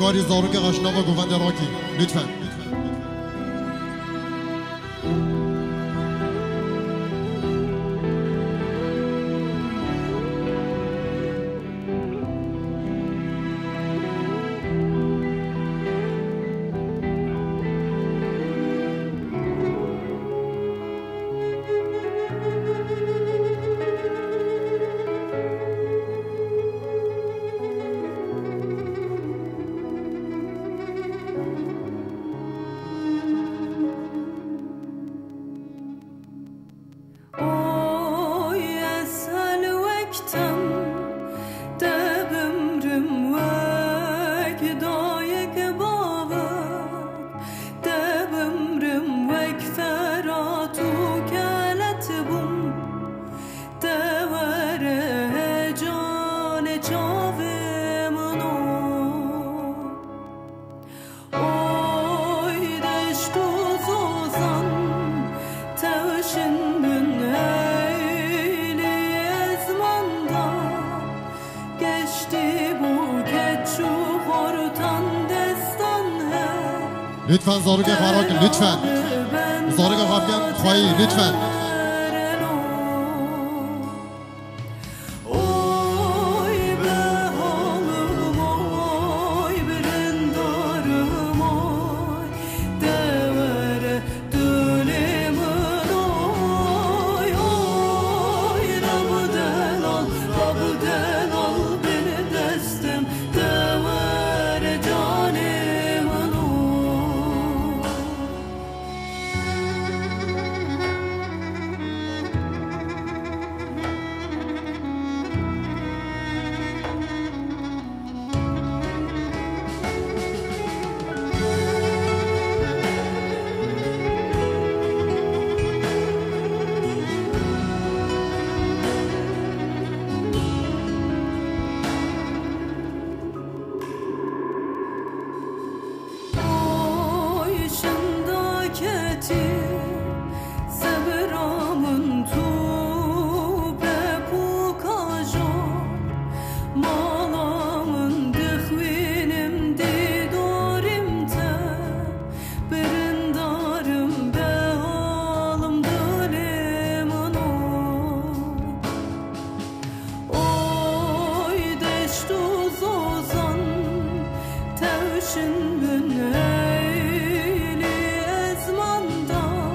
کاری زاروک آشنا و گووند راکی لطفاً. لطفاً زاروک فراک لطفاً زاروک خواهی خواهی لطفاً Düşündün eğli ezmanda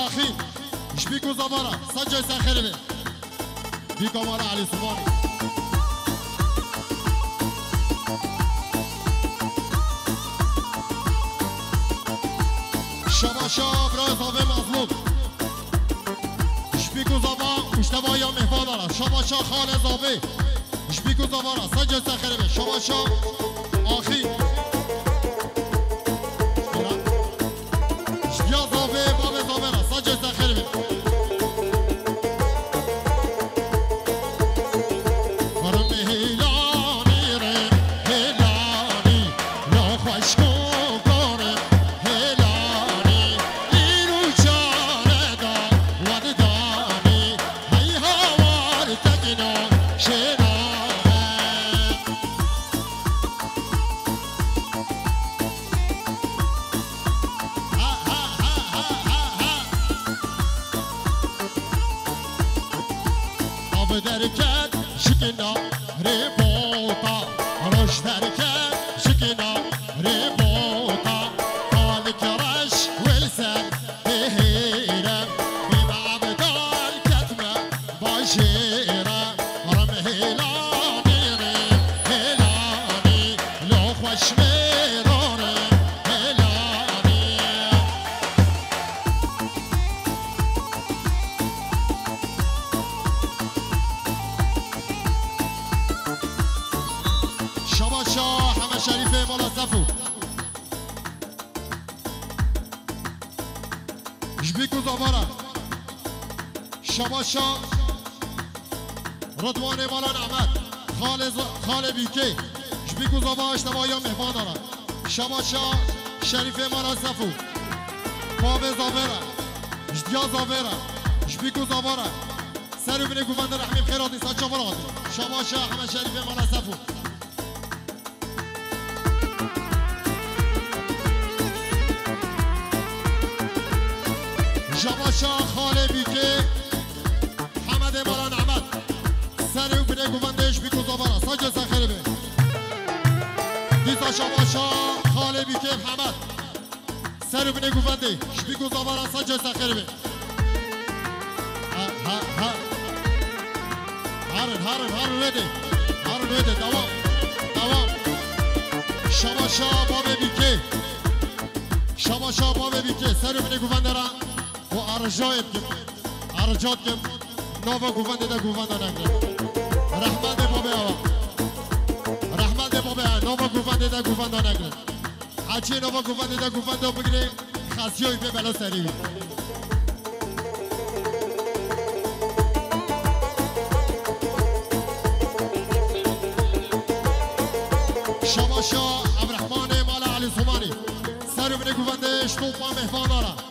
آخی شبیکو زبارا سجای سخیره بی بی کمال علی سومانی شباشا برای زاوه مظلوم شبیکو زبا اشتباه یا مهبان دارد شباشا خال زاوه شبیکو زبارا سجای سخیره بی شباشا آخی یا زاوه باب زاوه را سجای سخیره بی درکت شکنا ربوتا روش درکت شکنا ربوتا قال كرش ولسان بهيرة بمعبدال كتمة باشيرة رم هلاني رم هلاني لو خوش ميروني هلاني شباشا همه شریفه بالا صفو جبیکو زبارا شباشا رضوان بالا نعمت خال بیکه جبیکو زبارا اشتباهی مهمان دارد شباشا شریفه بالا صفو باب زبارا جدیا زبارا جبیکو زبارا سر بینه گوونده رحمیم خیراتی سچا براتی شباشا همه شریفه بالا صفو شباشا خاله بیکه حمد بالا نعمت سر و بینه گوندهش بیکو زبارا ساجه سخیره بی دیسا شباشا خاله بیکه حمد سر و بینه گوندهش بیکو زبارا ساجه سخیره بی هارن رده دوام شباشا باب بیکه شباشا باب بیکه سر و بینه گونده را و ارجات کم نووا گوونده دا گوونده نگره رحمت بابه نووا گوونده دا گوونده نگره هرچی نووا گوونده دا گوونده بگیره خاصیوی به بلا سریوی شباشا عبدالرحمن مال علی سومانی سر و بینه گوونده اشتوپا مهمان دارا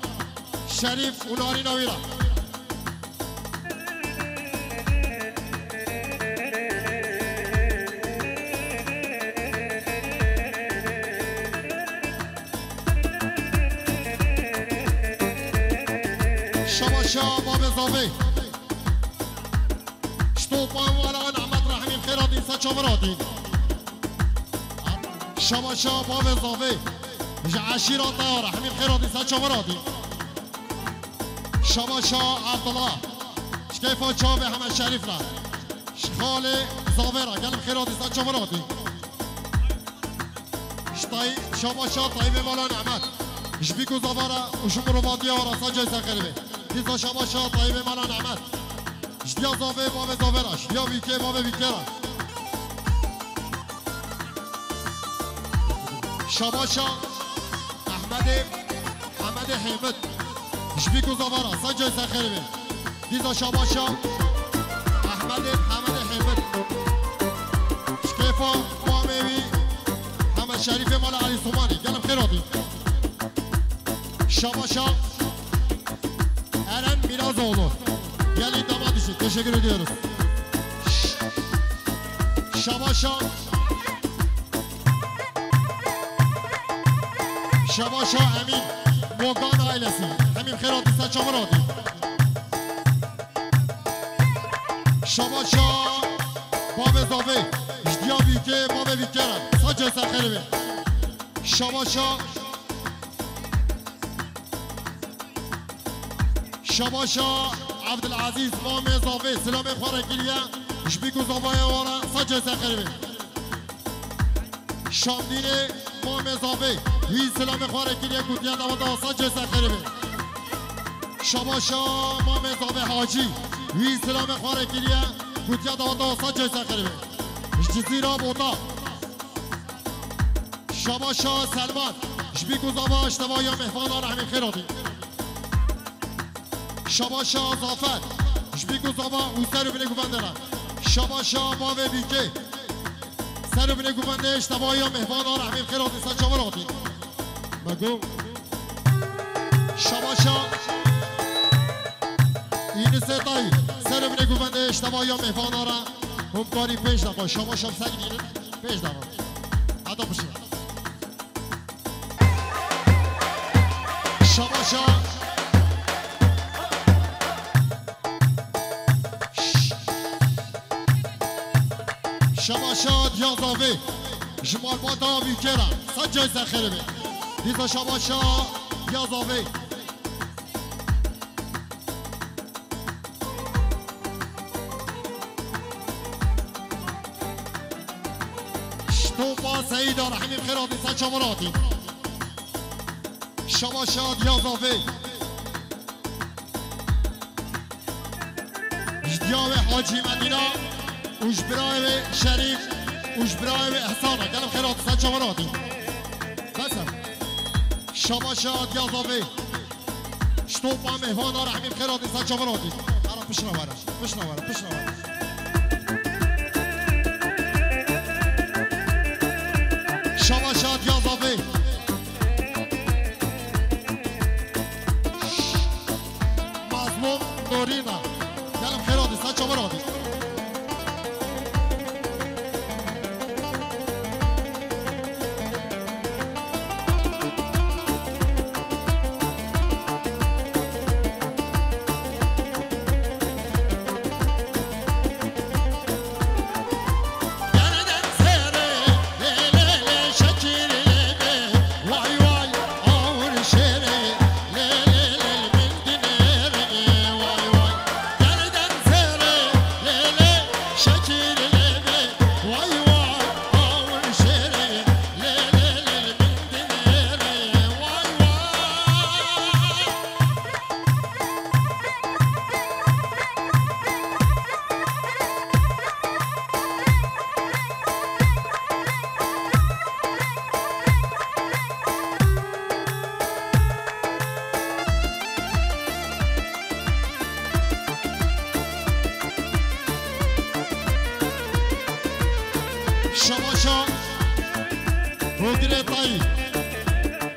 شریف اوناری نویرا شباشا باب زاوه شتوپان والا نعمت رحمیم خیراتین سچا براتین شباشا باب زاوه عشیرات دار رحمیم خیراتین سچا براتین شباشا عبدالله شکیفا چاوه همه شریف را خال زاوه را گلم خیراتی سچا براتی شباشا طایب مالا نعمت شبیکو زاوه را وشم روادیه و راسا جای سخیره دیزا شباشا طایب مالا نعمت شدیا زاوه باب زاوه را شدیا بیکه باب بیکه را شباشا احمد حمد شبیکو زبارا سجای سخیره بی دیزا شباشا احمد حمد شکیفا قوامیوی همه شریف مال علی سومانی گلم خیراتی شباشا eren Mirazoğlu gelin damat için teşekkür ediyoruz şabaşa Emin Mogan ailesi Emin Kherati Saçamurati Şabaşa Babe Zave İştiya Bike Babe Bikera Saçı Sakhelevi Şabaşa شباشا عبدالعزیز مام اضافه سلام خواره گیریه شبیکو زبای وارا سجه سخربه شامدین مام اضافه وی سلام خواره گیریه گودیه دوادا سجه سخربه شباشا مام اضافه حاجی وی سلام خواره گیریه گودیه دوادا سجه سخربه جزیرا بوتا شباشا سلمان شبیکو زبا اشتباه یا مهمان رحمی خیراتی شباشا زافر شبیکو زبا او سرو بینه گوندرم شباشا ماوه بیکه سرو بینه گونده اشتباه یا مهمان رحمی خیراتی سچاوه راتی بگو شباشا این ستایی سرو بینه گونده اشتباه یا مهمان را همکاری پیش دقا شباشا سگنین پیش دقا حدا بشید شباشا شباشا دیازاوی جمال بادا بیکرا سجای زخیره بی دیزا شباشا دیازاوی شتوفا سیدا رحمیم خیراتی سجا مراتی شباشا دیازاوی جدیاوی حاجی مدینه وش برای شریف وش برای احسانه گلم خیرات سچا مرادی بسم شباشا دیازاوی شتوپا مهوانا رحمیم خیراتی سچا مرادی برا پشنواره شباشا دیازاوی مظلوم دورینا گلم خیراتی سچا مرادی شباشا بوگره تایی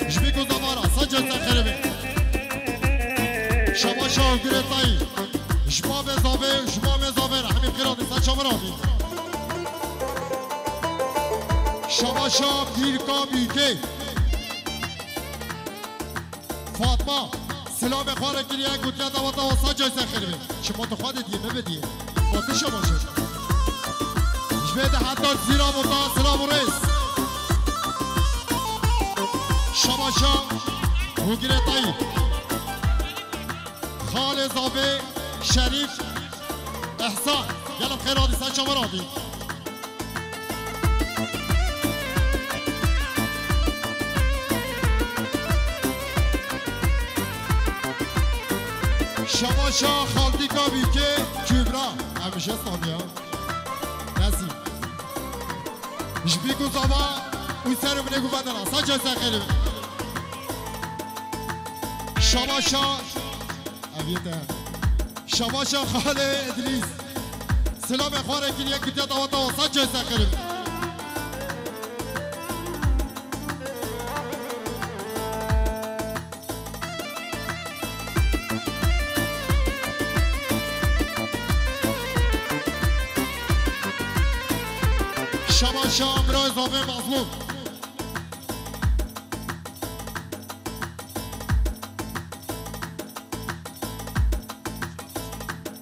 جبیکو زمارا سجل زخربه شباشا بوگره تایی جمام زابه رحمیم خیراتی سچا مرادی شباشا پیرکا بیکه فاطمه سلام خواره گریه گوتیا دواتا و سجل زخربه شما تو خواهد دیگه ببدیه باتی شباشا جبهه حداد زیرا مردا سلام و رئیس شباشا بوگیره تایی خال زابه شریف احسان گلم خیرادی سچا مرادی شباشا خالدیکا بیکه کبرا همیشه ثانیه نسی جبیکو زبا اون سرم نگو بدنا سجا سخیره شباشا اویته شباشا خال ادریس سلام خواره گیریه کتیا دواتا و سجا سخیره شباشا امرای زابه مظلوم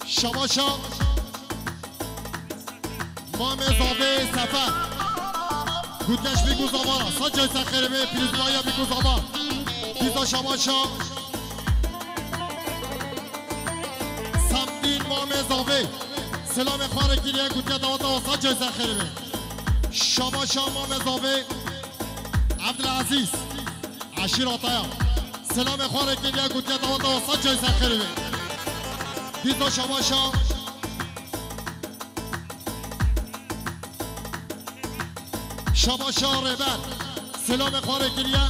شباشا مام زابه سفر گودگش بیگو زابارا سجای سخیره به پیروزمایا بیگو زابار دیزا شباشا زاوی سلام خوار گیریه گوتیا دوات آسان جایزه خیلی شما امام زاوی عبدالعزیز عشیر آتایا سلام خوار گیریه گوتیا دوات آسان جایزه خیلی دیزا شما شما رهبر سلام خوار گیریه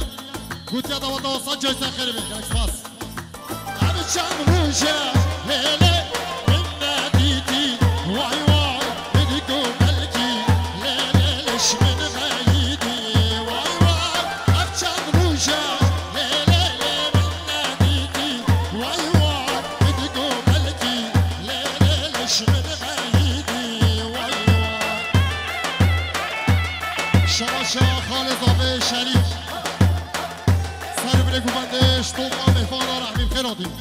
گوتیا دوات آسان جایزه خیلی گلکس همه چند روشه لیله من ندیدی وای وای بدگو ملکی لیله لش من غیدی وای وای همه چند روشه لیله من ندیدی وای وای بدگو ملکی لیله لش من غیدی وای وای شما خالد زاوی شریف سر بره گوبندش توقع مهمانا رحمیم خیراتیم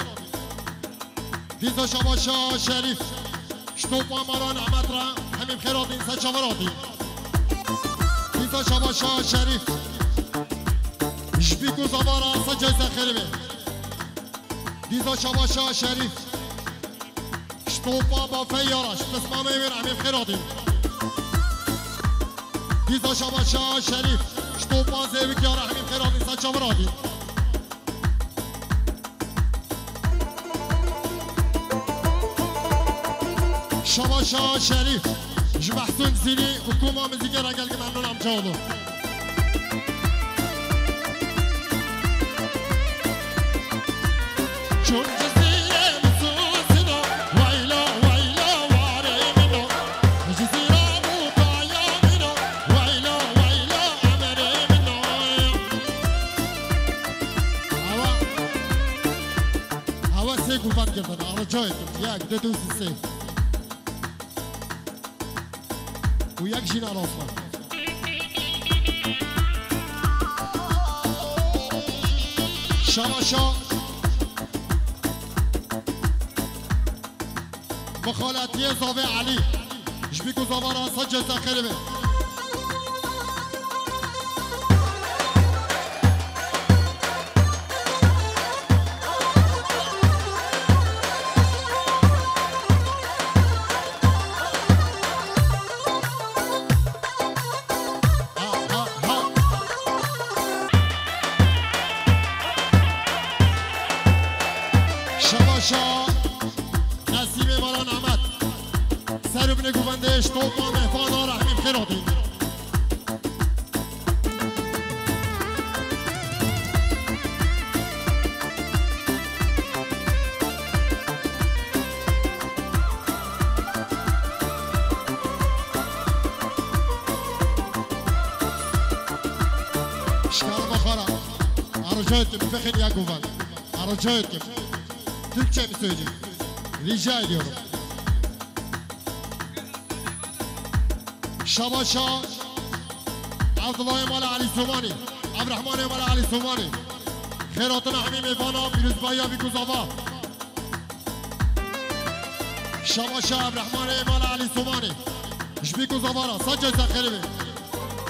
دیزا شما شریف شتوقع مران احمد را همیم خیراتیم سچاوراتیم دیزا شما شریف شبیکو زوارا سجایزه خیرمه دیزا شما شریف شتوقع با فیارش تسمامه من همیم خیراتیم دیزا شما شریف شتوقع زیوی کیارا همیم خیراتیم سچاوراتیم شما شریف جمحسون زیری حکومه مزیگه را گلگ ممنون امجالو چون جزیره مسوسنا ویلا ویلا واره منو جزیره موتایا منو ویلا ویلا امره منو هوا سه گفت کردن آره جای یک دو دو سه و یک جین آلافا شما بخالتی زاوی علی جبیکو زاوارا سجزه خیلی بی نسیم ماران احمد سر بینه گوندش توقع مهمانا رحمیم خیراتی شکار بخارا arıca ettim, Fekhin Yakuban. Arıca ettim. Türkçe mi söyleyeyim? Rica ediyorum. Şabaşa, Abdullah Emal Ali Somani, Abrahman Emal Ali Somani, Khairatın Hamim Evana, Firuzbaya Bikuzava. Şabaşa, Abrahman Emal Ali Somani, Bikuzavara, Sancı Zakhiribi.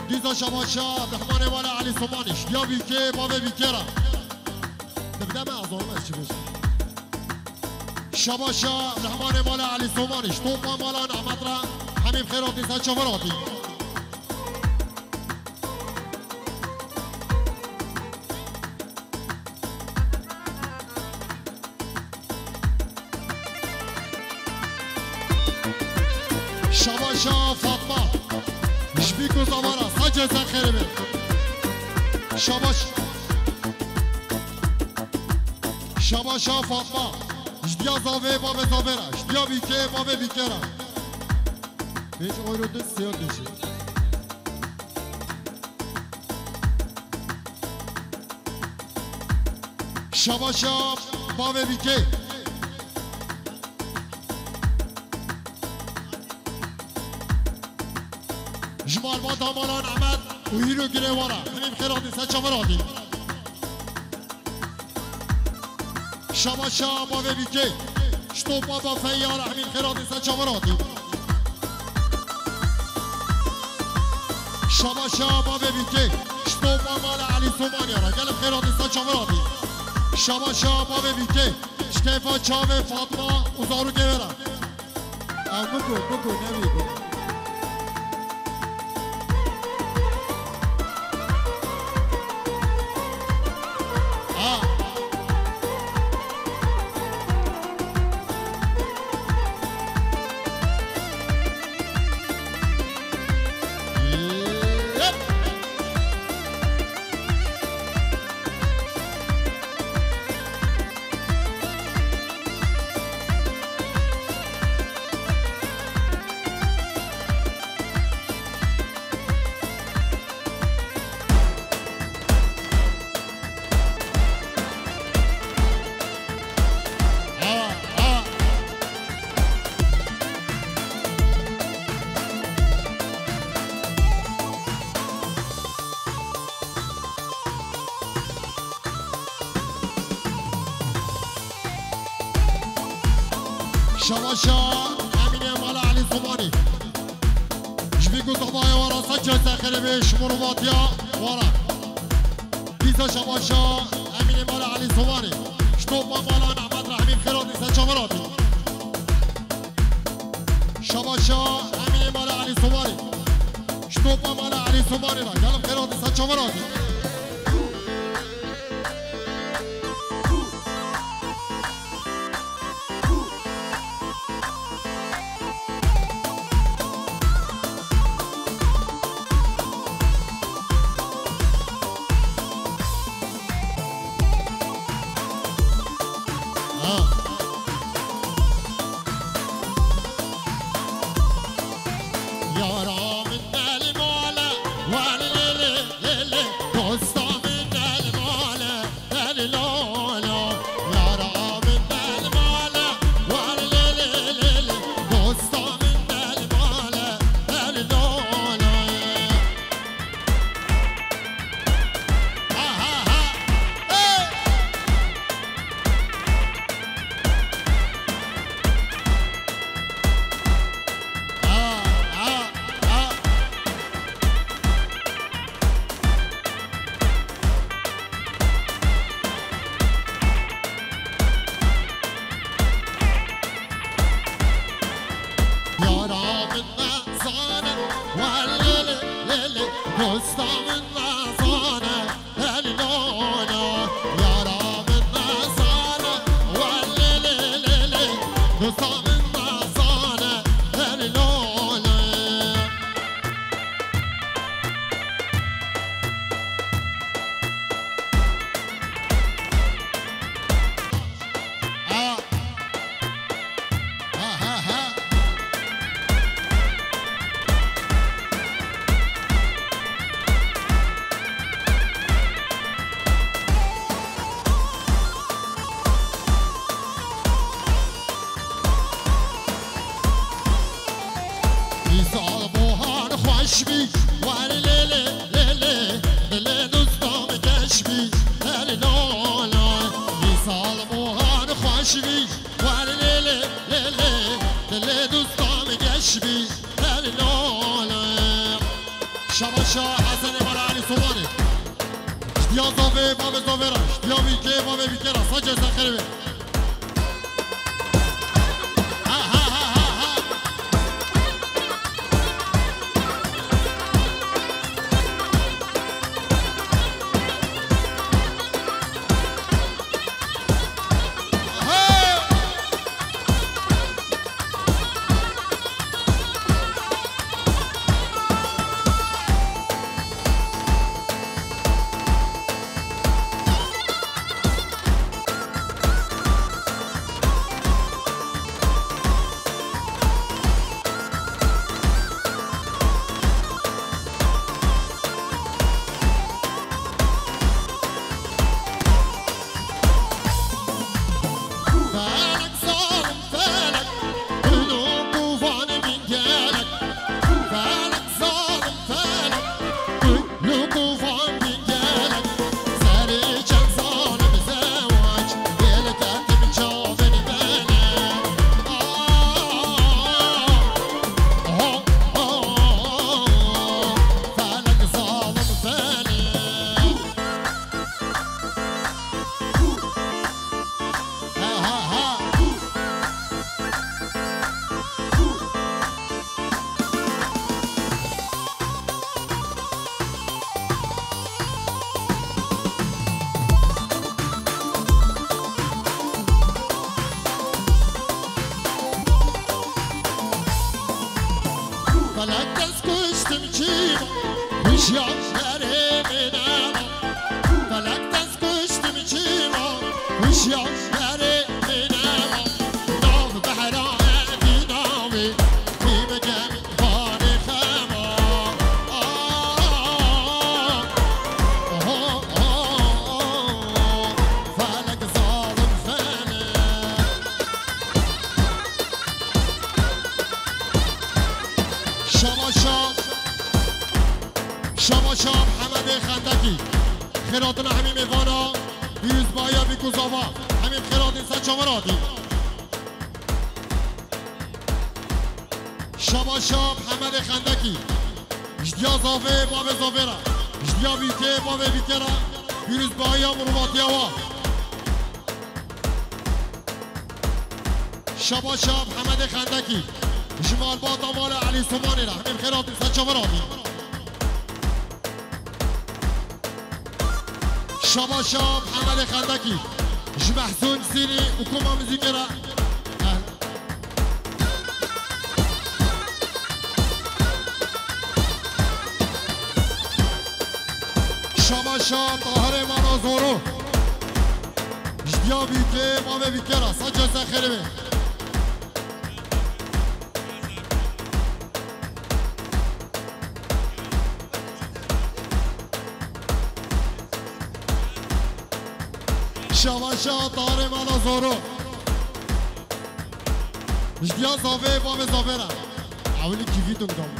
Diza Şabaşa, Abrahman Emal Ali Somani, Şdiya Büke, Bave Bikera. Tebdeme az olmaz çıkmış. Şabaşa, Abrahman Emal Ali Somani, Ştopa Malan Ahmadra, Hamim Khairatın Saçavarati. Şabaşa Fatma, Şbiku Zavara, Sancı Zakhiribi. Şabaşa Fatma, Şdiya Zave Bave Zavera, Şdiya Bike Bave Bikera. Hiç oynadı siyah dışı. Şabaşa Bave Bike. Jmarma Damalan Ahmet, Uhiru Girevara, Hamim Khairatın Saçavarati. Şabaşa Bave Bike, Ştopa Bafeyyara, Hamim Khairatın Saçavarati. Şabaşa Bave Bike, Ştopa Mala Ali Somanyara, Gelip Khairatın Saçavarati. Şabaşa Bave Bike, Şkefa Çave Fatma Uzaru Gevera. بگو نمیگو شواشا امین مال علی زمانی جبیگو زبای وراسا جزا خربه شمرواتیا ورا بیزا شواشا امین مال علی زمانی شتوبا مالا نعمت رحمی خیراتی سچامراتی شواشا امین مال علی زمانی شتوبا مال علی زمانی را گلم خیراتی سچامراتی هوشیاری بینم فلک دست کشتم چیما هوشیاری بینم نام بحران دینامی میمگم بانی خما فلک ظالم فنه شما شام حمد خندکی خیراتون همین میوانا بیروز بایا بیکوزاوا همین خیرات انسان چامراتی شما شام حمد خندکی اشتیا زاوه باب زاوه را اشتیا بیته باب بیته را بیروز بایا مروباتی هوا شما شام حمد خندکی شمال با دامال علی سمانی را همین خیرات انسان چامراتی شما شام حمد خندکی محسون سینی حکومه موزیکرا شما شام طاهر منازورو اشتیا بیته مامه بیکرا ساجه سخیره شما طاهر منازورو اشتیا زاوه بام زاوه را اولی کیفیتون دام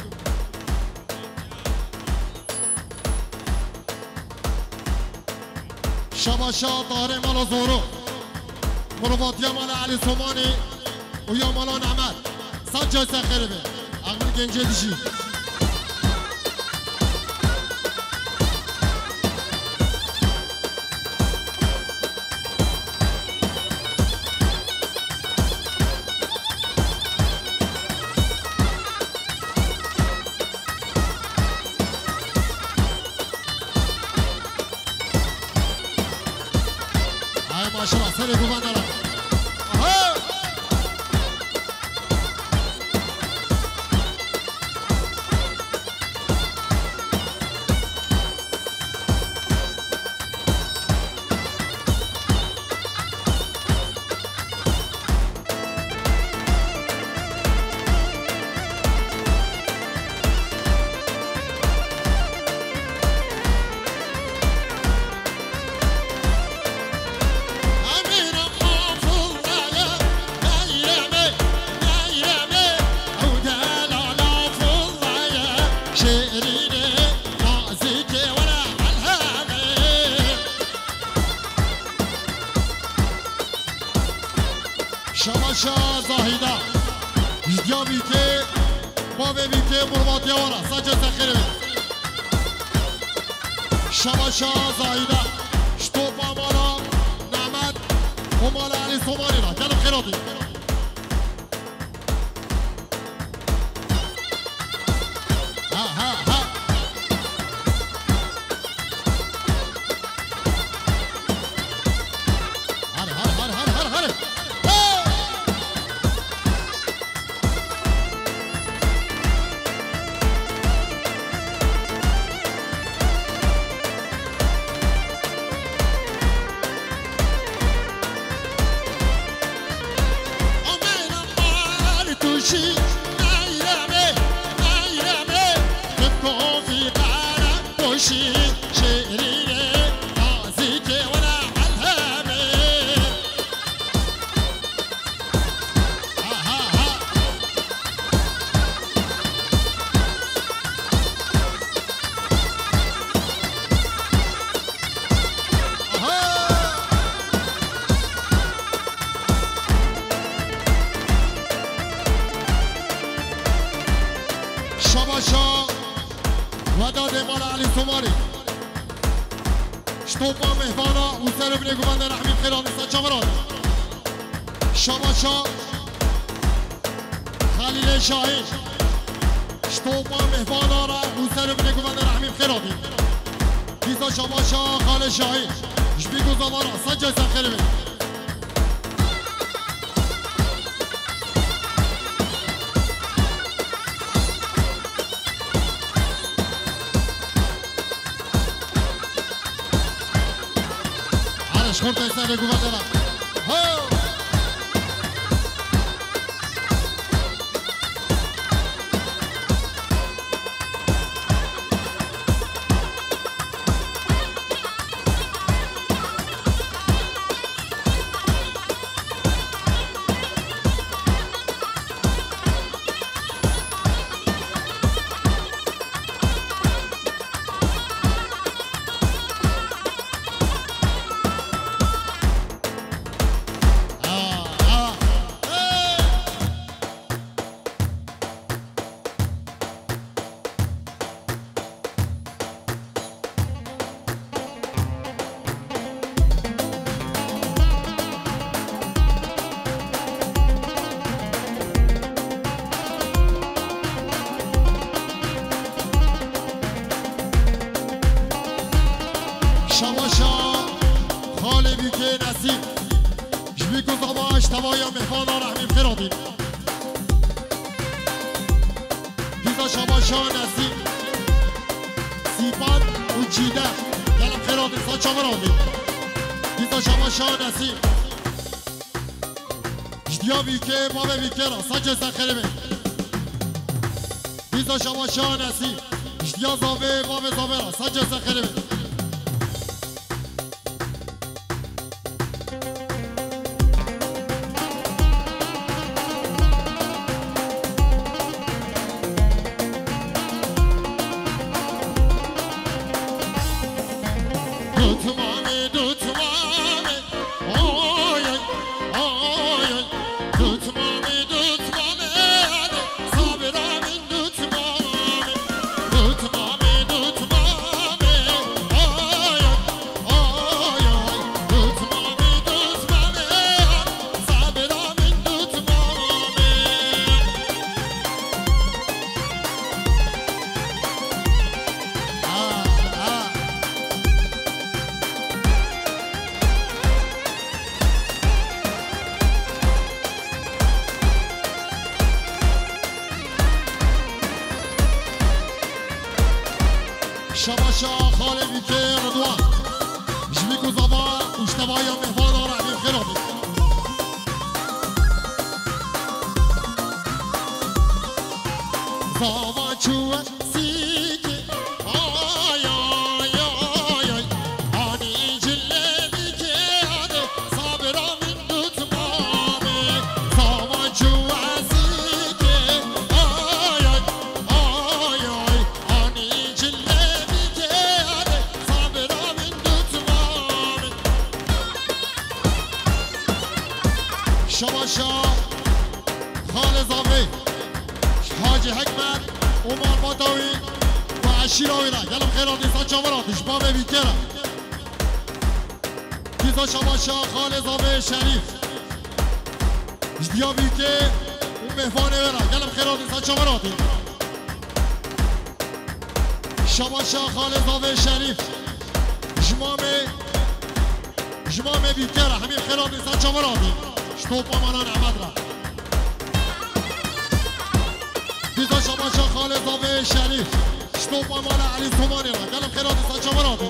شما طاهر منازورو مروباتی مال علی سمانی و یا مالا نعمت ساجه سخیره به اقل گنجه دیشی ماشاءالله سر گوان دارم شما زاهیدا ویدیا بیته با بیته مروباتی وارا ساجه سخیره شما زاهیدا شتوپا مالا نعمت و مالا علی سومانی را جنب خیراتی وداد مال علی سوماری شتوپا مهوانا و سرب نگوانده رحمین خیران سچامران شماشا خلیل شاهین شتوپا مهوانا را و سرب نگوانده رحمین خیرانی بیزا شماشا خال شاهین جبیگو زمارا سجای سخیره حسن گوهر ها توایا مهمانا رحمیم خیرادین دیزا شباشا نسیم سیپان و چیده گلم خیرادین ساچا مرادین دیزا شباشا نسیم جدیا بیکه بابه بیکه را ساچه سخیره دیزا شباشا نسیم جدیا زاوه بابه زاوه را ساچه سخیره شباشا خاله بیکه رضوان جبیکو زبا اشتبایا مهمان آره امیر خیرابی زبا چوه سیکی آی آی آی آی آنی جله بیکه آده صابرا من دوتمامه زبا چوه سیکی آی آی آی آی آنی جله شباشا خالد زاوی حاجی حکمت عمر ماداوی و عشیراوی را گلم خیرات نیسان چامرات اشباب بیکره دیزا شباشا خالد زاوی شریف اجدیا بیکه اون مهمانه برا گلم خیرات نیسان چامراتی شباشا خالد زاوی شریف جمام بیکره همین خیرات نیسان چامراتی شتوب امانان احمد را دیزا شباشا خالد زاوی شریف شتوب امان علی تومانی را گلم خیرات نیسان چامراتی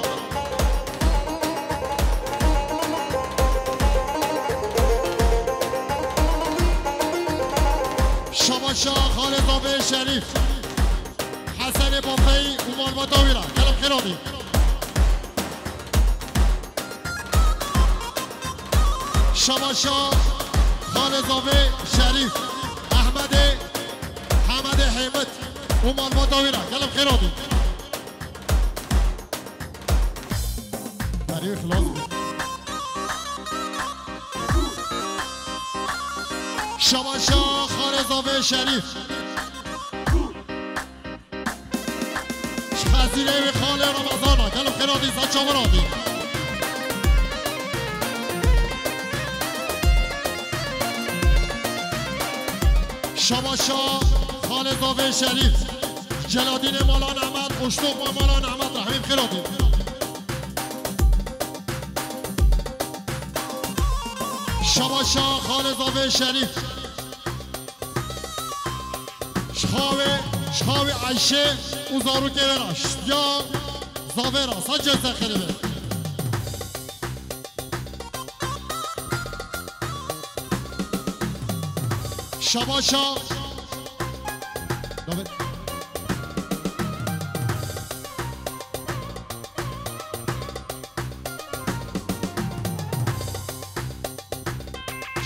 شباشا خالد زاوی شریف حسن بافی عمر مداوی را گلم خیراتی شباشا خالد زاوی شریف احمد حمد عمر مداوی را گلم خیراتی تاریخ خلاص شباشا خالد زاوی شریف خزینه و خاله رمضانا گلم خیراتی سچا مراتی شباشا خالد زاوی شریف جلادین مالان احمد اشتوب مالان احمد رحمیم خیراتی شباشا خالد زاوی شریف شخاوی عیشه او زارو که براش یا زاوی را سجل زخیره بر شباشا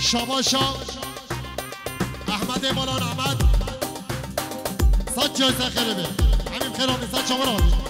شباشا احمد مالان احمد صد جایزه خیلی بی همین خیرانی صد شما را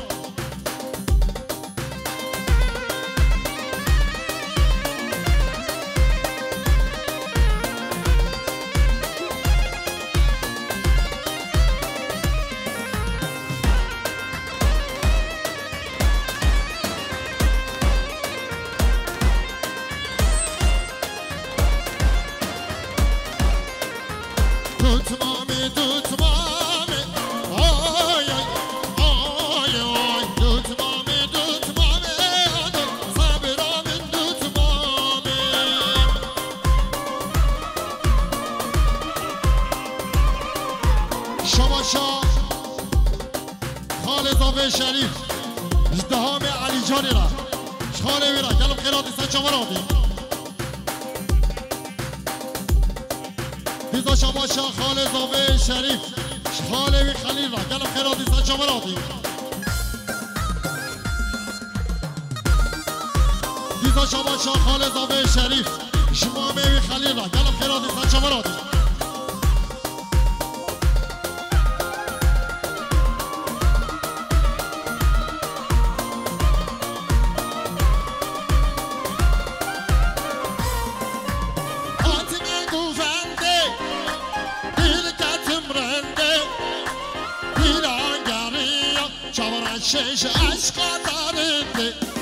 شباشا خالد زاویه شریف ازدهام علی جانی را خاله ویرا گلم خیراتی سن شما را دی دیزا شباشا خالد زاویه شریف خاله وی خلیل را گلم خیراتی سن شما را دی دیزا شباشا خالد زاویه شریف شما وی خلیل را گلم خیراتی سن شما را دی شش عشق دارنده